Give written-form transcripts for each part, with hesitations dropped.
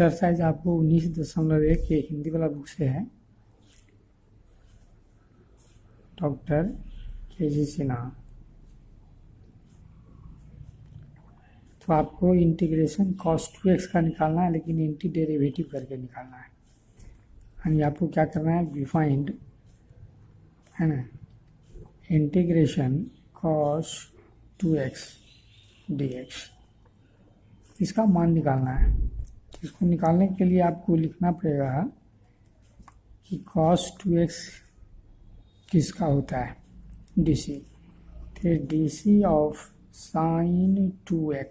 Exercise आपको 19.1 ये हिंदी वाला बुक से है, डॉक्टर के.जी. सिन्हा। तो आपको इंटीग्रेशन cos 2x का निकालना है, लेकिन एंटी डेरिवेटिव करके निकालना है। यानी आपको क्या करना है, वी फाइंड है ना इंटीग्रेशन cos 2x dx, इसका मान निकालना है। इसको निकालने के लिए आपको लिखना पड़ेगा कि cos 2x किसका होता है, dc। तो dc ऑफ sin 2x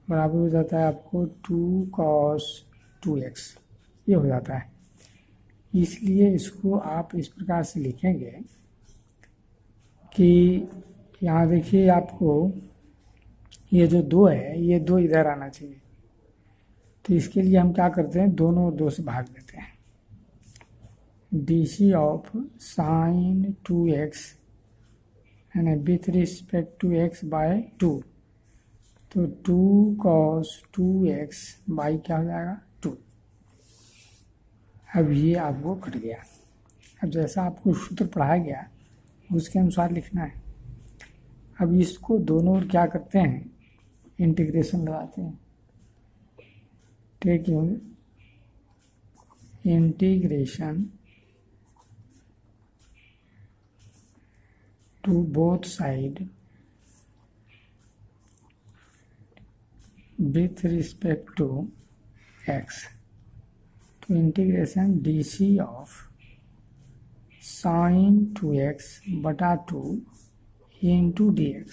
बराबर हो जाता है आपको 2 cos 2x, ये हो जाता है। इसलिए इसको आप इस प्रकार से लिखेंगे कि यहाँ देखिए आपको ये जो 2 है, ये 2 इधर आना चाहिए। तो इसके लिए हम क्या करते हैं, दोनों और 2 से भाग देते हैं। dc ऑफ sin 2x है ना with respect to x by 2, तो 2 cos 2x बाई क्या हो जाएगा 2। अब ये आपको कट गया। अब जैसा आपको सूत्र पढ़ाया गया उसके अनुसार लिखना है। अब इसको दोनों ओर क्या करते हैं, इंटीग्रेशन लगाते हैं। Taking integration to both side with respect to x, तो integration dc of sin 2x बटा 2 इंटू dx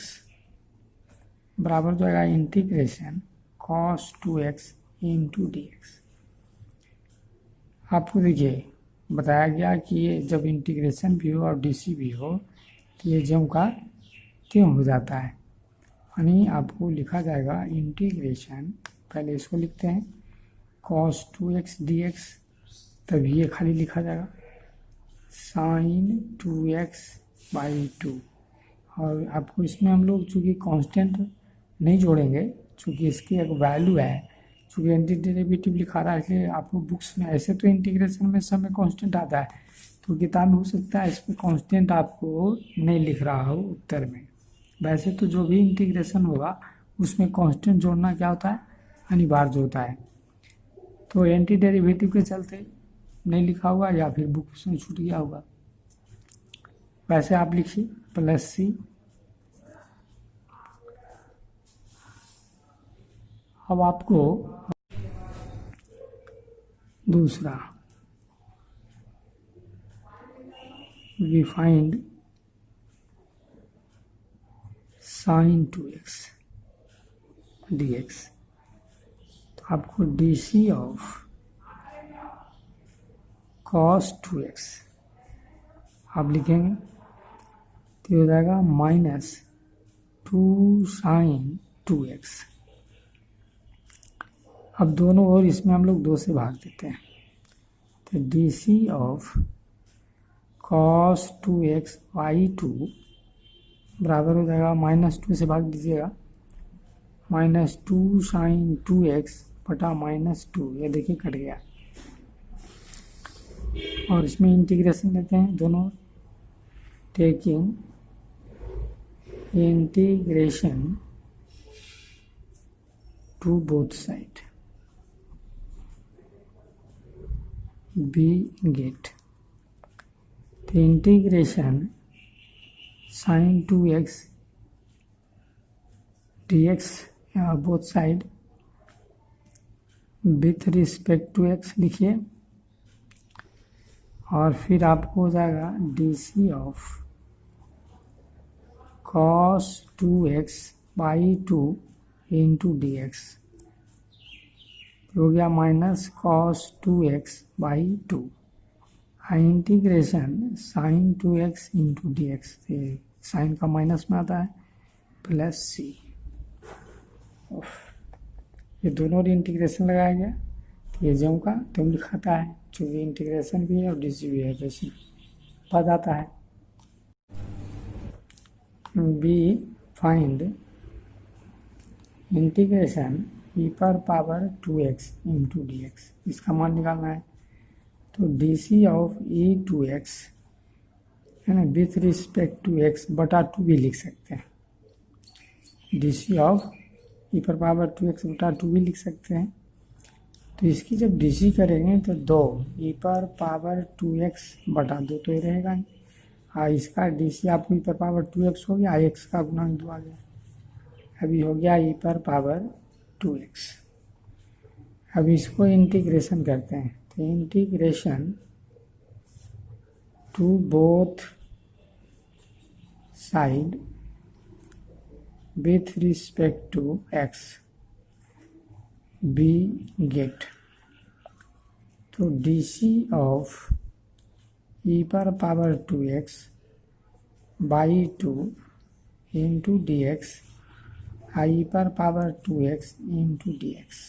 बराबर जो आएगा integration cos 2x into dx। आपको देखिए बताया गया कि ये जब इंटीग्रेशन भी हो और dc भी हो तो ये ज्यों का त्यों हो जाता है। यानी आपको लिखा जाएगा इंटीग्रेशन, पहले इसको लिखते हैं cos 2x dx, तब ये खाली लिखा जाएगा sin 2x बाई 2। और आपको इसमें हम लोग चूँकि कांस्टेंट नहीं जोड़ेंगे, चूँकि इसकी एक वैल्यू है, चूँकि एंटी डेरिवेटिव लिखा रहा है, इसलिए आपको बुक्स में ऐसे तो इंटीग्रेशन में सब में कांस्टेंट आता है, तो किताब में हो सकता है इसमें कांस्टेंट आपको नहीं लिख रहा हो उत्तर में। वैसे तो जो भी इंटीग्रेशन होगा उसमें कांस्टेंट जोड़ना क्या होता है, अनिवार्य होता है। तो एंटी डेरिवेटिव के चलते नहीं लिखा होगा या फिर बुक में छूट गया होगा। वैसे आप लिखिए प्लस सी। अब आपको दूसरा we find sin 2x dx, तो आपको dc ऑफ cos 2x आप लिखेंगे तो हो जाएगा -2 sin 2x। अब दोनों ओर इसमें हम लोग 2 से भाग देते हैं, तो dc of cos 2x by 2 बराबर हो जाएगा -2 से भाग दीजिएगा -2 sin 2x बटा -2, ये देखिए कट गया। और इसमें इंटीग्रेशन लेते हैं दोनों, taking integration to both side we get, तो integration sin 2x dx both side with respect to x लिखिए, और फिर आपको हो जाएगा dc of cos 2x by 2 into dx, हो गया -cos 2x by 2। Integration sin 2x into dx, sine का माइनस में आता है प्लस सी। ये दोनों इंटीग्रेशन लगाया गया, तो ये ज्यों का त्यों लिखाता है, चूँकि इंटीग्रेशन भी है और डीसी भी है, जैसे पद आता है। बी फाइंड इंटीग्रेशन ई पर power 2x into D x, इसका मान निकालना है। तो D C of E to X है ना, विथ रिस्पेक्ट टू एक्स बटा 2 भी लिख सकते हैं। डी सी ऑफ ई पर पावर 2x बटा 2 भी लिख सकते हैं। तो इसकी जब डी सी करेंगे तो 2 ई पर पावर 2x बटा 2 तो ये रहेगा। हाँ, इसका डी सी आपको ई पर पावर 2x हो गया, x का गुणा 2 आ गया। अभी हो गया ई पर पावर 2x। अब इसको इंटीग्रेशन करते हैं, तो integration to both side with respect to x B get. तो डी सी ऑफ ई पर power 2x by 2 into D X I पर power 2x into D x.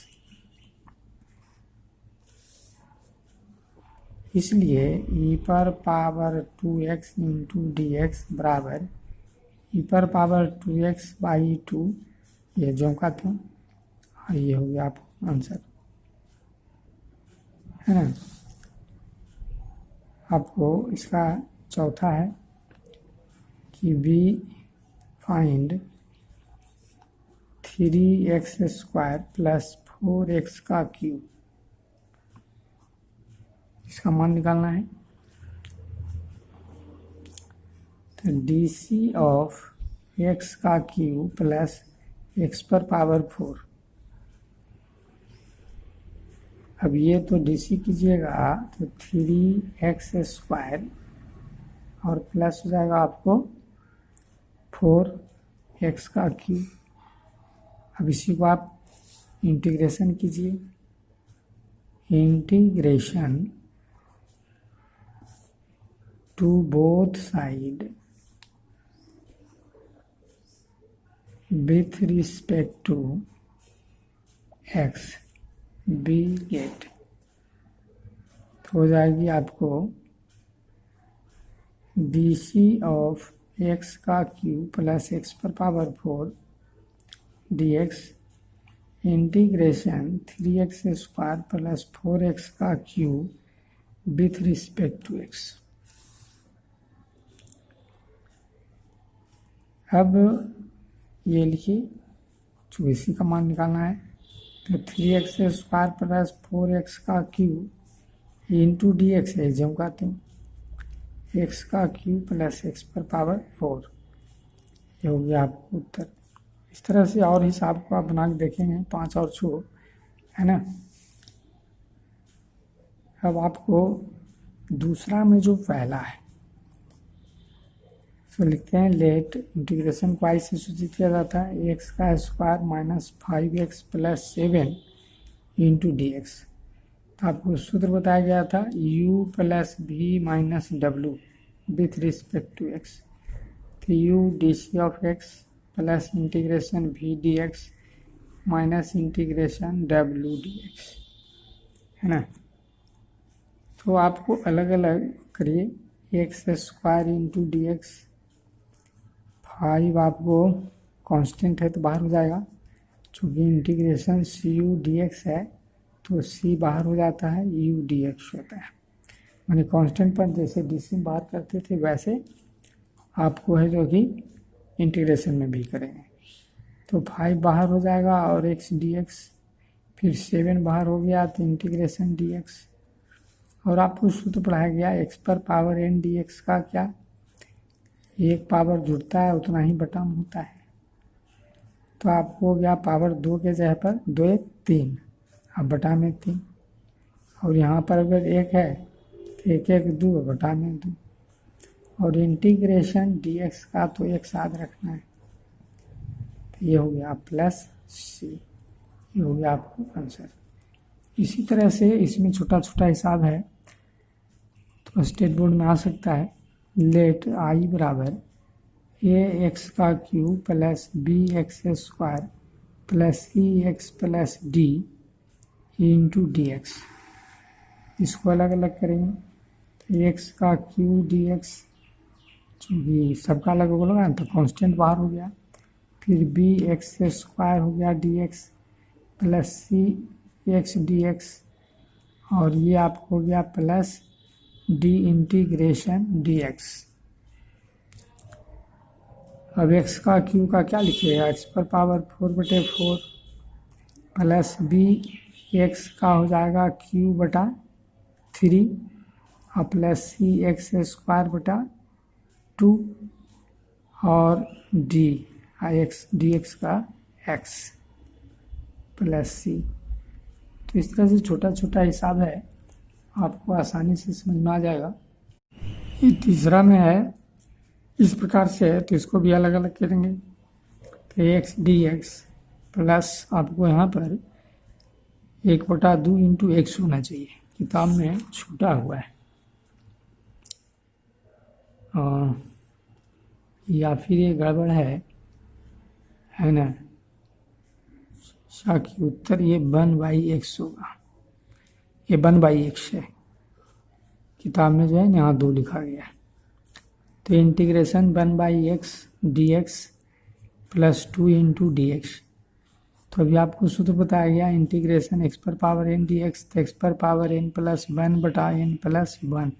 इसलिए ई पर power 2x into D x बराबर ई पर power 2x by 2, ये जो का था, ये हो गया आपका आंसर, है ना। आपको इसका चौथा है कि B find 3x square plus 4x का क्यूब, इसका मान निकालना है। तो डी सी ऑफ x का क्यूब प्लस x पर पावर 4। अब ये तो डी सी कीजिएगा तो 3x स्क्वायर और प्लस हो जाएगा आपको 4x का क्यूब। अब इसी को आप इंटीग्रेशन कीजिए, integration to both side with respect to x B get. हो जाएगी आपको डी सी ऑफ x का क्यूब प्लस x पर power 4 D X integration 3x square plus 4x का cube with respect to x। अब ये लिखिए, तो इसी का मान निकालना है। तो 3x स्क्वायर प्लस 4x का क्यूब इंटू डी एक्स है, जम कहते हैं x का क्यूब प्लस x पर पावर 4, ये हो गया आपको उत्तर। इस तरह से और हिसाब को आप बना के देखेंगे, 5 और 6, है ना। अब आपको दूसरा में जो पहला है तो लिखते हैं, लेट इंटीग्रेशन को आई से सूचित किया जाता है, एक्स का square minus 5x plus 7 into D X. तो आपको सूत्र बताया गया था u plus v minus W with respect to x। तो u D C of x plus integration v D X minus integration w D X, है ना। तो आपको अलग अलग करिए, X square into D X, 5 आपको कांस्टेंट है तो बाहर हो जाएगा, चूँकि integration C U D X है तो c बाहर हो जाता है, u डी एक्स होता है। माने कांस्टेंट पर जैसे डी सी बाहर करते थे वैसे आपको है जो कि इंटीग्रेशन में भी करेंगे। तो 5 बाहर हो जाएगा और x डी एक्स, फिर 7 बाहर हो गया तो इंटीग्रेशन डी एक्स। और आपको सूत्र पढ़ाया गया x पर पावर n डी एक्स का क्या, एक पावर जुड़ता है उतना ही बटा में होता है। तो आपको हो गया पावर 2 के जगह पर 2 1 3, अब बटा में 3, और यहाँ पर अगर 1 है तो 1 1 2 बटा में 2, और इंटीग्रेशन डी एक्स का तो एक साथ रखना है। तो ये हो गया प्लस सी, ये हो गया आपको आंसर। इसी तरह से इसमें छोटा छोटा हिसाब है तो स्टेट बोर्ड में आ सकता है, लेट आई बराबर ए एक्स का cube plus B X square plus C X plus D into D X. इसको अलग अलग करेंगे, तो एक्स का क्यूब डी एक्स, चूँकि सबका अलग होगा तो कांस्टेंट बाहर हो गया, फिर बी एक्स स्क्वायर हो गया D x plus C x D x, और ये आपको हो गया plus D integration D x. अब एक्स का क्यू का क्या लिखिएगा, एक्स पर पावर 4/4 प्लस बी एक्स का हो जाएगा क्यू बटा 3 और प्लस सी एक्स स्क्वायर बटा 2 और डी एक्स डी एक्स का एक्स प्लस सी। तो इस तरह से छोटा छोटा हिसाब है, आपको आसानी से समझ में आ जाएगा। ये तीसरा में है इस प्रकार से है, तो इसको भी अलग अलग करेंगे। तो एक्स डी एक्स प्लस आपको यहाँ पर 1/2 इंटू एक्स होना चाहिए, किताब में छूटा हुआ है, या फिर ये गड़बड़ है ना। साकी उत्तर ये 1/x होगा, ये 1/x है, किताब में जो है यहाँ 2 लिखा गया है। तो integration 1/x dx plus 2 into D X. तो अभी आपको सूत्र बताया गया इंटीग्रेशन x पर पावर n dx, तो x पर power n plus 1/n plus 1,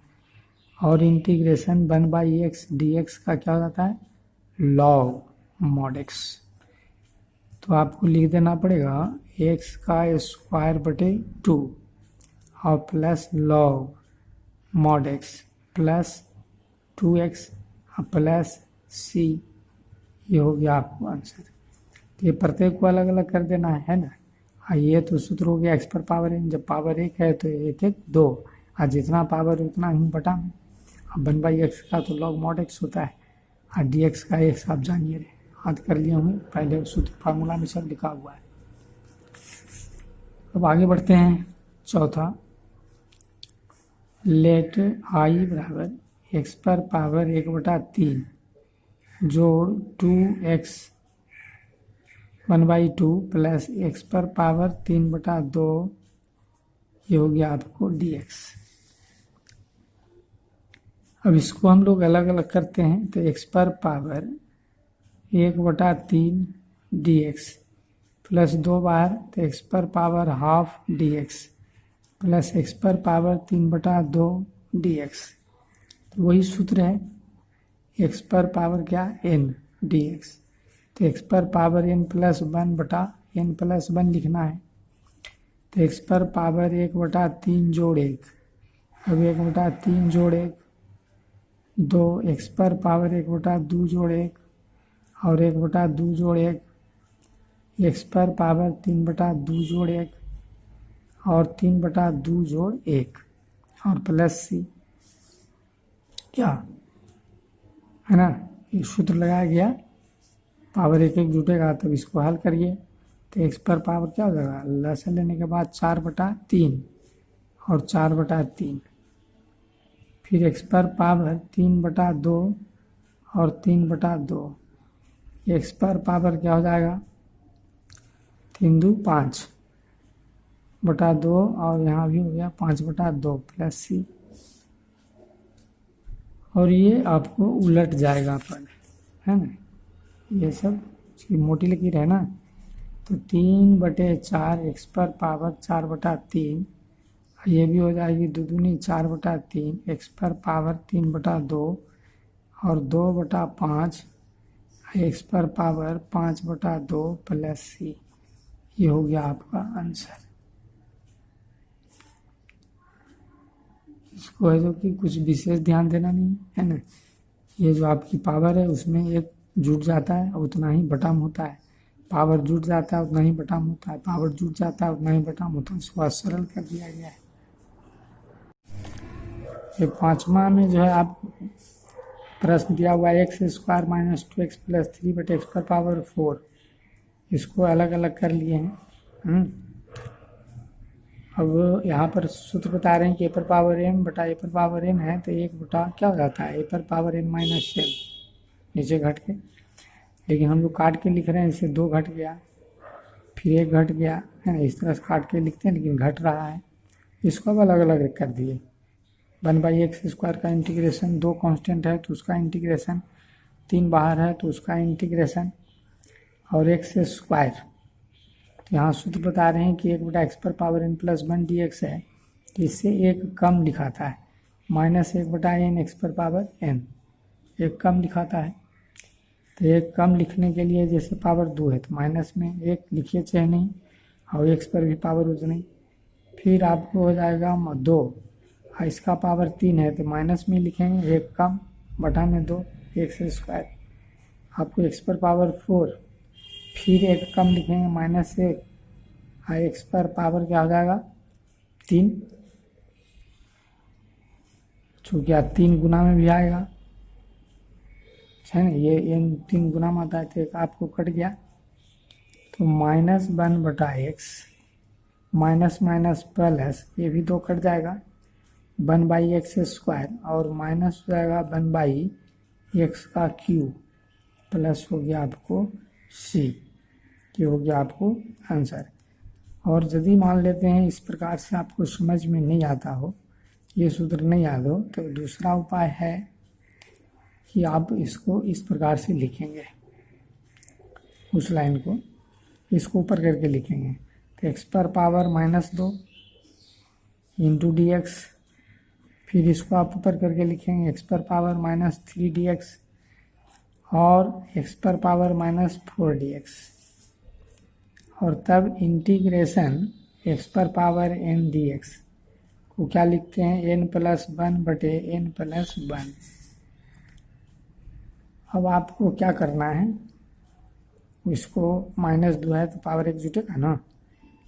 और इंटीग्रेशन 1/x dx का क्या हो जाता है, log mod x। तो आपको लिख देना पड़ेगा x का स्क्वायर बटे 2 और plus log mod x plus 2x plus c, ये हो गया आपको आंसर। तो ये प्रत्येक को अलग अलग कर देना है ना। ये तो सूत्र हो गया x पर पावर n, जब पावर 1 है तो 1 1 2, और जितना पावर उतना ही बटा में। अब 1/x का तो log mod x होता है, और dx का x आप जानिए रहे, याद कर लिए होंगे, पहले सूत्र फार्मूला में सब लिखा हुआ है। अब आगे बढ़ते हैं। चौथा, लेट आई बराबर x पर पावर 1/3 जोड़ 2x 1/2 प्लस x पर पावर 3/2, ये हो गया आपको dx। अब इसको हम लोग अलग अलग करते हैं, तो x पर पावर 1/3 dx प्लस 2 बार, तो x पर power half dx plus x पर पावर 3/2 dx। तो वही सूत्र है, x पर पावर क्या n dx, तो x पर power n plus 1/n plus 1 लिखना है। तो x पर पावर 1/3 जोड़ 1, अब 1/3 जोड़ 1 2, x पर पावर 1/2 जोड़ 1 और 1/2 जोड़ 1, x पर पावर 3/2 जोड़ 1 और 3/2 जोड़ 1 और प्लस c, क्या है ना। ये सूत्र लगाया गया, पावर 1 1 जुटेगा, तब इसको हल करिए। तो x पर पावर क्या हो जाएगा, लसन लेने के बाद 4/3 और 4/3, फिर x पर पावर 3/2 और 3/2, x पर पावर क्या हो जाएगा 3 2 5/2, और यहाँ भी हो गया 5/2 प्लस c। और ये आपको उलट जाएगा पर, है ना, ये सब मोटी लकीर है ना। तो 3/4 x पर पावर 4/3, ये भी हो जाएगी 2 दूनी 4/3, x पर पावर 3/2 और 2/5, x पर पावर 5/2 प्लस c, ये हो गया आपका आंसर। इसको है जो कि कुछ विशेष ध्यान देना नहीं है ना। ये जो आपकी पावर है उसमें एक जुट जाता है उतना ही बटाम होता है, पावर जुट जाता है उतना ही बटाम होता है, पावर जुट जाता है उतना ही बटाम होता है। इसको सरल कर दिया गया है। ये 5वां में जो है आप प्रश्न दिया हुआ है x square minus 2x plus 3/x पर पावर 4, इसको अलग अलग कर लिए हैं। अब यहाँ पर सूत्र बता रहे हैं कि a पर पावर m बटा a पर पावर n है, तो 1 बटा क्या हो जाता है a पर पावर n माइनस m, नीचे घट के, लेकिन हम लोग काट के लिख रहे हैं, इससे 2 घट गया, फिर 1 घट गया, है ना। इस तरह से काट के लिखते हैं, लेकिन घट रहा है, इसको अब अलग अलग कर दिए। 1/x स्क्वायर का इंटीग्रेशन 2 कांस्टेंट है तो उसका इंटीग्रेशन, 3 बाहर है तो उसका इंटीग्रेशन, और x स्क्वायर तो यहाँ सूत्र बता रहे हैं कि 1/x⁻n+1 dx है, तो इससे एक कम लिखाता है, -1/n x⁻n, एक कम लिखाता है। तो एक कम लिखने के लिए जैसे पावर 2 है तो माइनस में एक लिखिए चाहे नहीं, और x पर भी पावर उतनी। फिर आपको हो जाएगा 2, और इसका पावर 3 है तो माइनस में लिखेंगे, एक कम बटा में 2 x²। आपको x पर पावर 4, फिर एक कम लिखेंगे -1, और x पर पावर क्या हो जाएगा 3, चूँकि 3 गुना में भी आएगा है ना, ये 3 गुना में आता है तो एक आपको कट गया, तो -1/x माइनस माइनस प्लस, ये भी 2 कट जाएगा 1/x², और माइनस हो जाएगा 1/x³ प्लस हो गया आपको c, ये हो गया आपको आंसर। और यदि मान लेते हैं इस प्रकार से आपको समझ में नहीं आता हो, ये सूत्र नहीं याद हो, तो दूसरा उपाय है कि आप इसको इस प्रकार से लिखेंगे, उस लाइन को इसको ऊपर करके लिखेंगे, तो x पर पावर -2 इंटू dx, फिर इसको आप ऊपर करके लिखेंगे x पर पावर -3 dx, और x पर पावर -4 dx, और तब इंटीग्रेशन x पर पावर n dx को क्या लिखते हैं, n+1/n+1। अब आपको क्या करना है, इसको -2 है तो पावर 1 जुटेगा ना,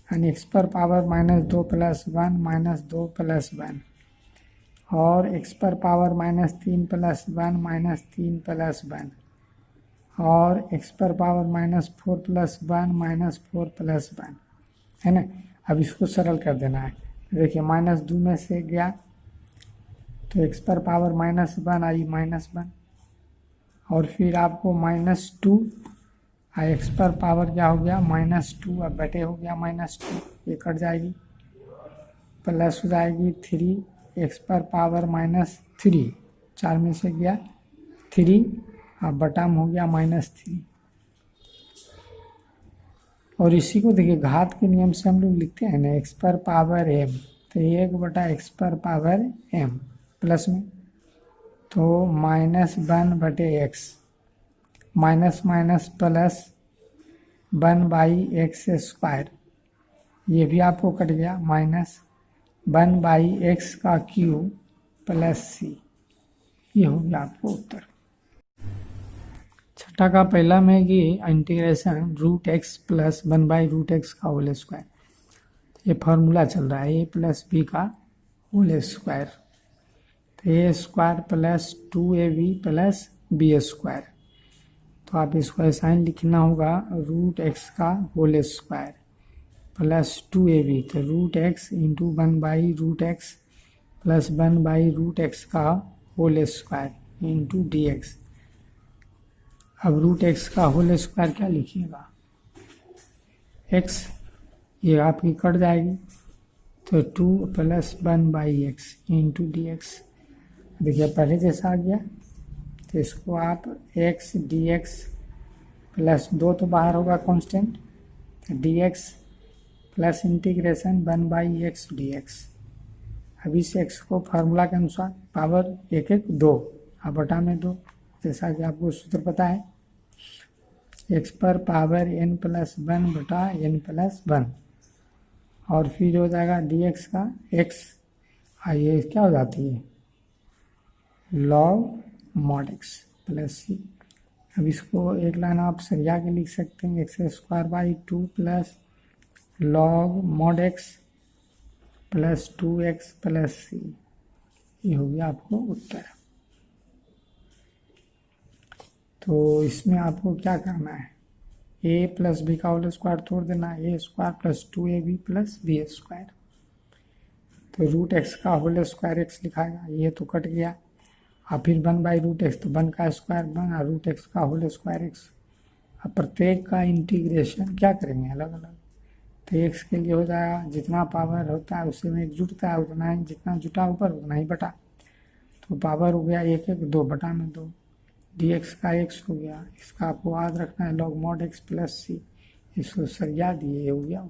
यानी x पर पावर -2 + 1 -2 + 1, और x पर पावर -3 + 1 -3 + 1, और x पर पावर -4 + 1 -4 + 1, है ना। अब इसको सरल कर देना है, देखिए -2 में से गया तो x पर पावर -1 आई -1, और फिर आपको -2, x पर पावर क्या हो गया -2, अब बटे हो गया -2, ये कट जाएगी, प्लस हो जाएगी 3, x पर पावर -3, 4 में से गया 3, अब बटा में हो गया -3। और इसी को देखिए घात के नियम से हम लोग लिखते हैं ना, x पर पावर m, तो 1/x पर पावर m प्लस में, तो -1/x minus minus plus 1/x², ये भी आपको कट गया, -1/x³ प्लस c, ये हो गया आपको उत्तर। छठा का पहला में कि इंटीग्रेशन √x + 1/√x², ये फार्मूला चल रहा है a + b का होल स्क्वायर, तो a² + 2ab + b², तो आप इसको ऐसा ही लिखना होगा, √x का होल स्क्वायर प्लस 2ab, तो √x into 1/√x plus 1/√x का होल स्क्वायर इंटू dx। अब √x का होल स्क्वायर क्या लिखिएगा, x, ये आपकी कट जाएगी, तो 2 + 1/x इंटू dx, देखिए पहले जैसा आ गया, तो इसको आप x dx प्लस 2 तो बाहर होगा कांस्टेंट, तो dx plus integration 1/x dx। अब इस x को फार्मूला के अनुसार पावर 1 1 2, अब बटा में 2, जैसा कि आपको सूत्र पता है, x पर पावर n+1/n+1, और फिर हो जाएगा dx का x, ये क्या हो जाती है log mod x plus c। अब इसको एक लाइन आप सरिया के लिख सकते हैं, x²/2 plus log mod x plus 2x plus c, ये हो गया आपको उत्तर। तो इसमें आपको क्या करना है, a + b का होल स्क्वायर तोड़ देना है, a² + 2ab + b², तो √x का होल स्क्वायर x लिखाएगा, ये तो कट गया, और फिर 1/√x, तो 1 का स्क्वायर 1, और √x का होल स्क्वायर x। अब प्रत्येक का इंटीग्रेशन क्या करेंगे अलग अलग, तो x के लिए हो जाएगा, जितना पावर होता है उससे में 1 जुटता है, उतना ही जितना जुटा ऊपर उतना ही बटा, तो पावर हो गया 1 1 2 बटा में 2, dx का x हो गया, इसका आपको याद रखना है log mod x plus c, इसको सरिया दिए, हो गया।